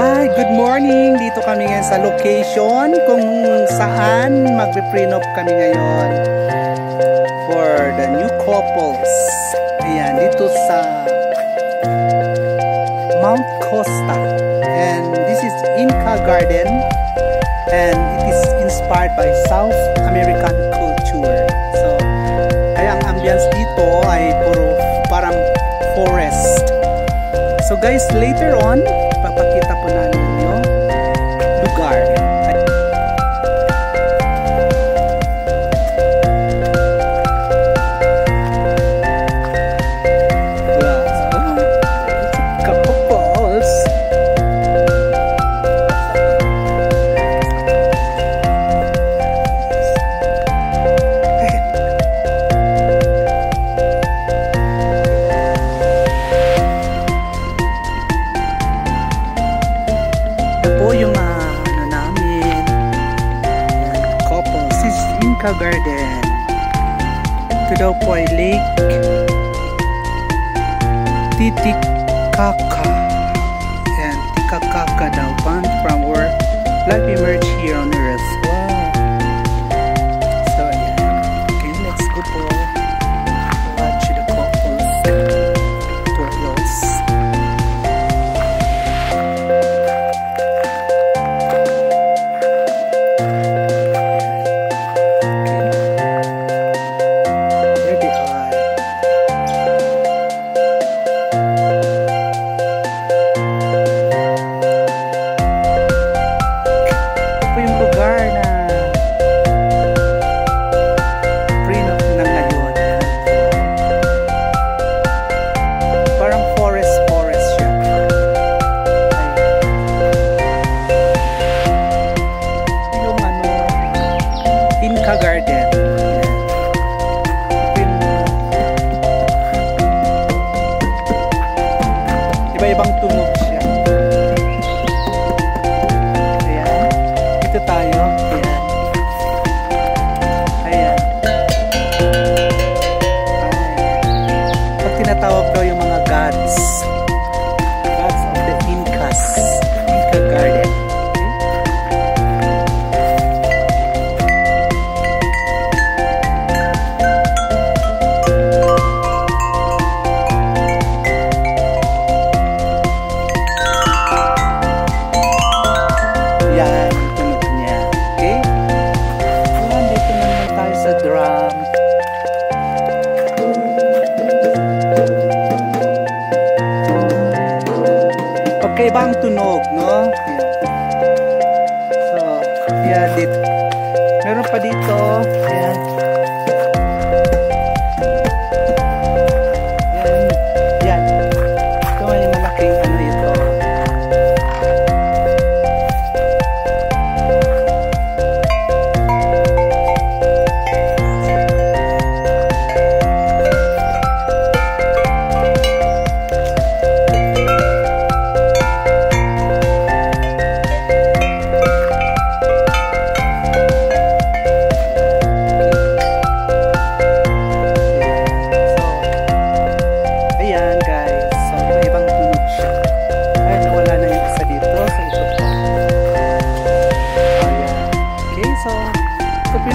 Hi, good morning! Dito kami ngayon sa location kung saan magpe-prenup kami ngayon for the new couples. Ayan, dito sa Mount Costa. And this is Inca Garden and it is inspired by South American culture. So, kaya ang ambience dito ay puro parang forest. So guys, later on, papakita po namin yung lugar. Inca Garden. Ito daw po ay Lake Titicaca. And Titicaca daw, found from where life emerged here on Earth. Wow! So, ayan. Okay, let's go po. Watch the couples tutorials. Inca Garden. Iba-ibang tunog siya. Ayan. Dito tayo. Ayan. Ayan. Pag tinatawag daw yung mga gods of the Incas. Inca Garden. Ibang tunog, no? So, yeah, dito. Meron pa dito. Ayan. Ayan. Ito may malaking ano ito.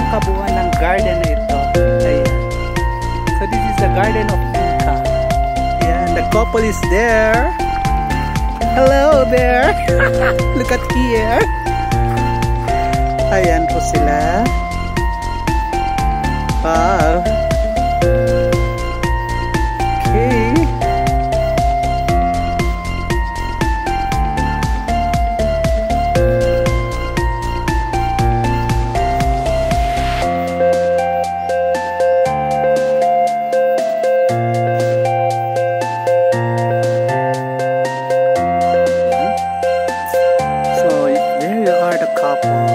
Kabuuan ng garden na ito. Ayan. So this is the garden of Inca. Ayan, the couple is there. Hello there. Look at here. Ayan po sila. Wow. Okay. couple.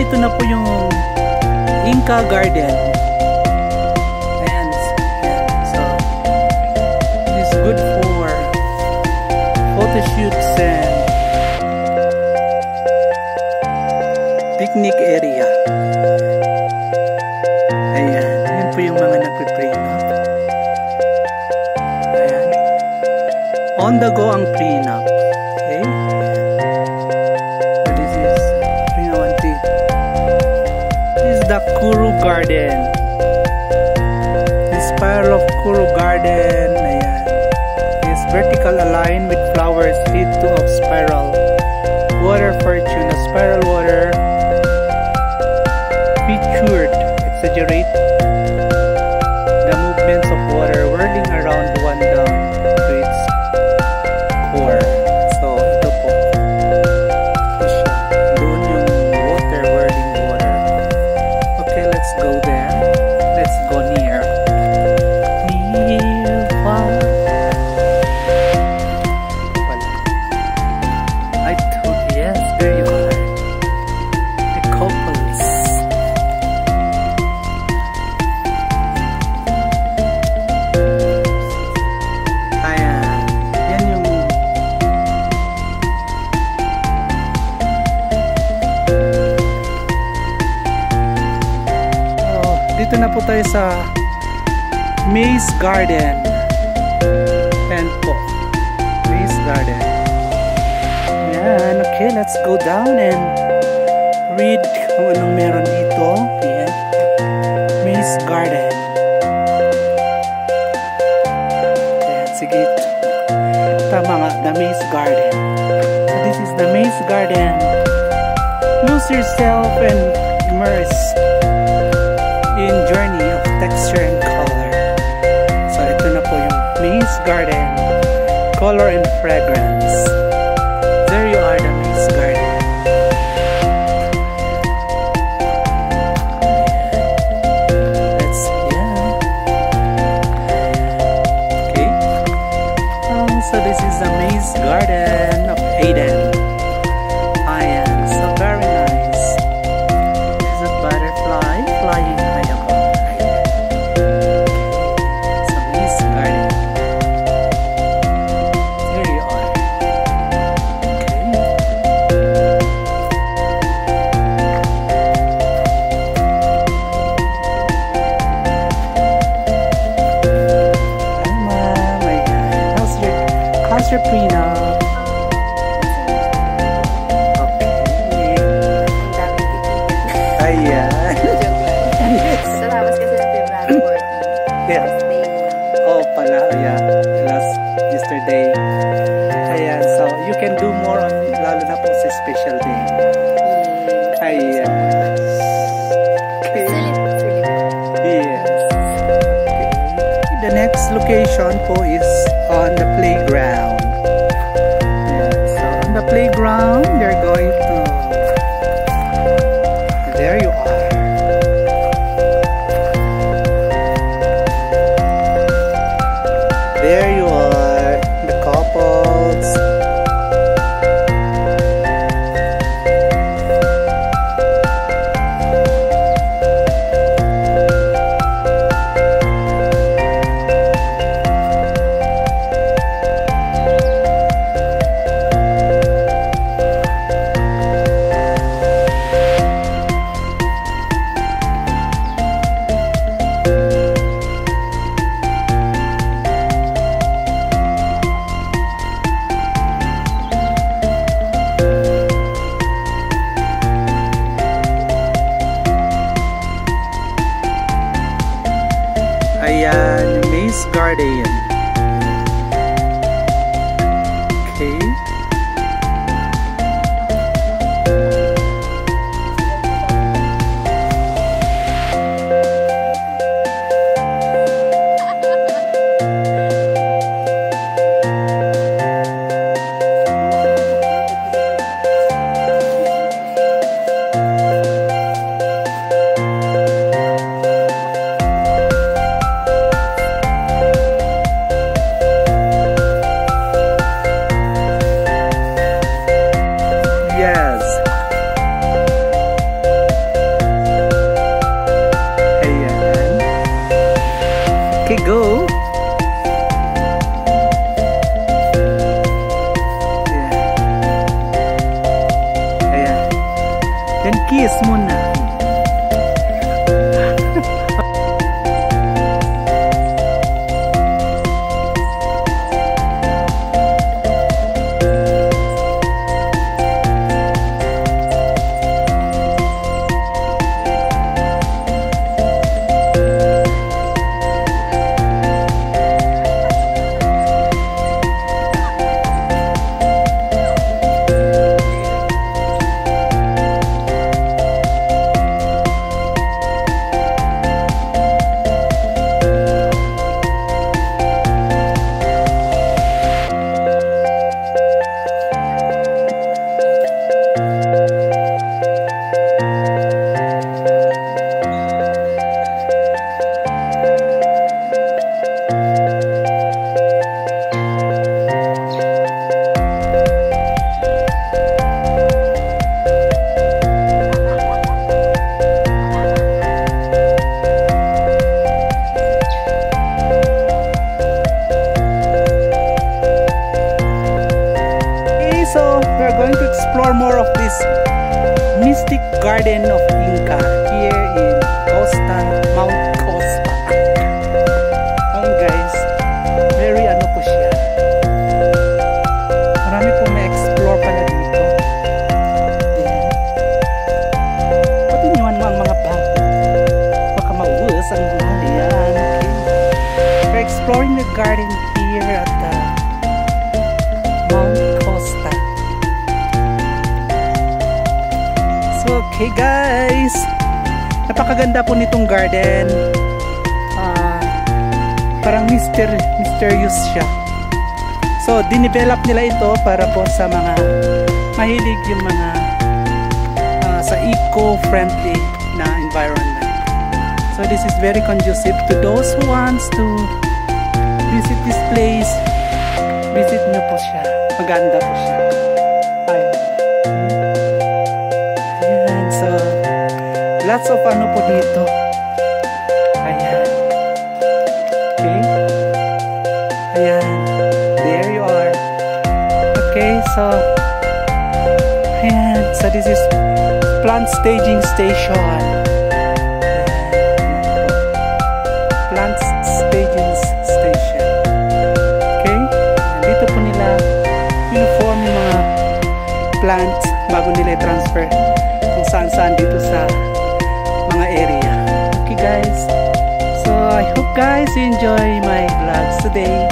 dito na po yung Inca Garden. Ayan. So, it is good for photo shoots and picnic area. Ayan. Yan po yung mga nagpe-prenup. Ayan. On the go ang prenup. Okay. So this is Prinawanti. This is the Kuru Garden. The spiral of Kuru Garden. Ayan. Is vertical aligned with flowers lead to of spiral. Water fortune. A spiral water featured exaggerate the movements of water whirling around one down to its core. So, ito po. Ito siya. Doon yung water, whirling water. Okay, let's go there. Let's go near. Near far. I told, yes, there you are. The couples. Ayan. Yan yung dito na po tayo sa Maze Garden. Ayan po. Maze Garden. Ayan. Okay, let's go down and read kung anong meron dito. Ayan. Maze Garden. Ayan, sige. Tama nga, the Maze Garden. So this is the Maze Garden. Lose yourself and immerse in journey of texture and color. So ito na po yung Maze Garden. Color and fragrance. There you are, the Maze Garden. Let's, yeah. Okay. So this is the Maze Garden of Eden. Ayan, so very nice. There's a butterfly flying high above. It's a Maze Garden. There you are. Hi, Mom. Ayan. How's your prenup? Ayan. Salamat kasi sa February 14. Yeah. Last day. Oh, pala. Yeah. Yesterday. Ayan. So, you can do more on, lalo na po sa special day. Ayan. Okay. Sulit. Yes. Okay. The next location po is on the playground. Ayan. So, on the playground, you're going to... There you are. There you are, the couples. Ayan, Maze Garden. Okay. muna. So we're going to explore more of this mystic garden of Inca here in Costa, Mount Costa. Ayan guys, very ano po siya. Marami pong na-explore pala dito. Ayan. Pati naman mga bago. Baka mauwas ang buhay. Ayan. Okay. We're exploring the garden here at Mount Costa. Okay guys, napakaganda po nitong garden. Parang mysterious siya. So dinevelop nila ito para po sa mga mahilig yung mga sa eco-friendly na environment. So this is very conducive to those who wants to visit this place. Visit nyo po siya. Maganda po siya. Lots of ano po dito. Ayan. Okay. Ayan. There you are. Okay, so ayan. So this is plant staging station. Ayan. Plant staging station. Okay. Dito po nila uniform yung mga plants bago nila i-transfer kung saan-saan dito sa mga area. Okay guys, so I hope guys you enjoy my vlogs today,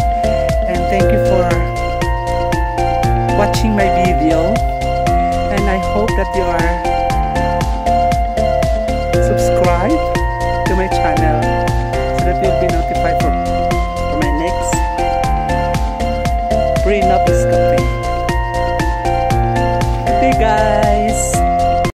and thank you for watching my video, and I hope that you are